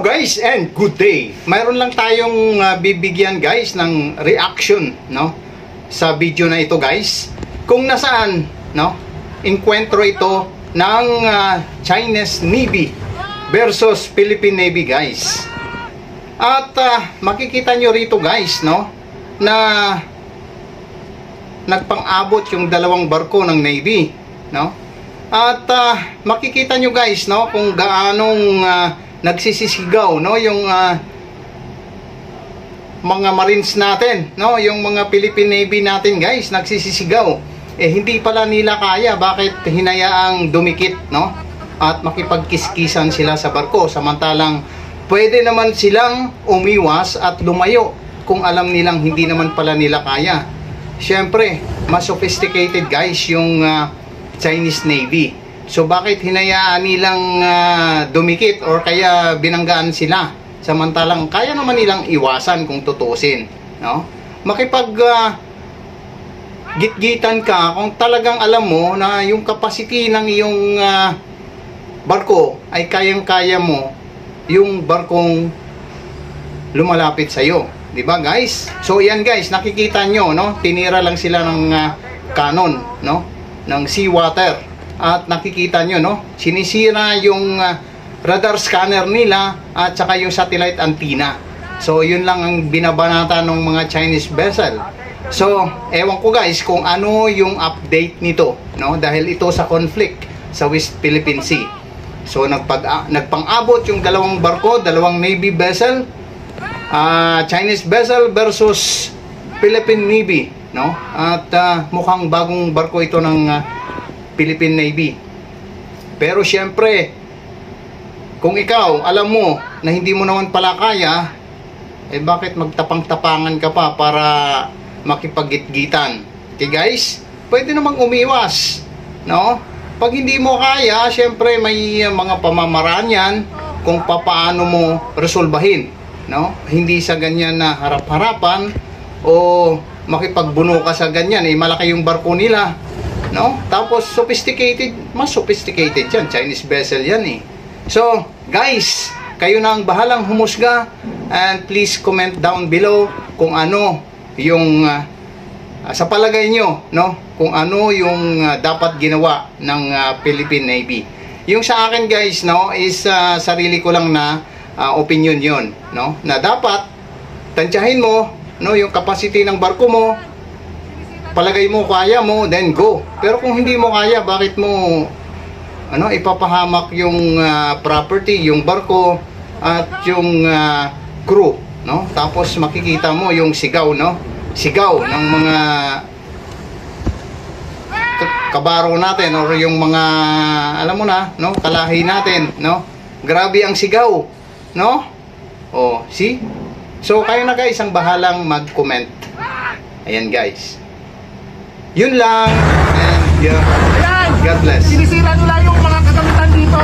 guys and good day. Mayroon lang tayong bibigyan guys ng reaction, no, sa video na ito guys. Kung nasaan, no, enkwentro ito ng Chinese Navy versus Philippine Navy guys. At makikita nyo rito guys, no, na nagpang-abot yung dalawang barko ng Navy, no. At makikita nyo guys, no, kung gaanong nagsisisigaw, no, yung mga Marines natin, no, yung mga Philippine Navy natin guys, nagsisisigaw. Hindi pala nila kaya, bakit hinayaang dumikit, no, at makipagkiskisan sila sa barko, samantalang pwede naman silang umiwas at lumayo kung alam nilang hindi naman pala nila kaya. Siyempre, mas sophisticated guys yung Chinese Navy. So bakit hinayaan nilang dumikit or kaya binanggaan sila, samantalang kaya naman nilang iwasan kung tutusin, no? Makipag gitgitan ka kung talagang alam mo na yung capacity ng iyong barko ay kayang-kaya mo yung barkong lumalapit sa iyo, di ba guys? So yan guys, nakikita nyo, no? Tinira lang sila ng cannon, no, ng seawater. At nakikita nyo, no, sinisira yung radar scanner nila at saka yung satellite antenna. So yun lang ang binabanata ng mga Chinese vessel. So ewan ko guys kung ano yung update nito, no, dahil ito sa conflict sa West Philippine Sea. So nagpang-abot yung dalawang barko, dalawang Navy vessel, Chinese vessel versus Philippine Navy, no. At mukhang bagong barko ito ng Philippine Navy. Pero syempre, kung ikaw alam mo na hindi mo naman pala kaya, bakit magtapang-tapangan ka pa para makipag-gitgitan? Okay guys, pwede namang umiwas, no? Pag hindi mo kaya, syempre may mga pamamaraan yan kung paano mo resolbahin, no? Hindi sa ganyan na harap-harapan o makipagbuno ka sa ganyan, malaki yung barko nila, no? Tapos sophisticated, mas sophisticated yan, Chinese vessel yan eh. So guys, kayo na ang bahalang humusga, and please comment down below kung ano yung sa palagay nyo, no, kung ano yung dapat ginawa ng Philippine Navy. Yung sa akin guys, no, is sarili ko lang na opinion yon, no, na dapat tansyahin mo, no, yung capacity ng barko mo. Palagay mo kaya mo, then go. Pero kung hindi mo kaya, bakit mo ipapahamak yung property, yung barko at yung crew, no? Tapos makikita mo yung sigaw, no? Sigaw ng mga kabaro natin or yung mga alam mo na, no, kalahi natin, no? Grabe ang sigaw, no? Oh, see? So kayo na guys ang bahalang mag-comment. Ayan guys. Yun lang, and God bless. Sinisira nila yung mga kagamitan dito.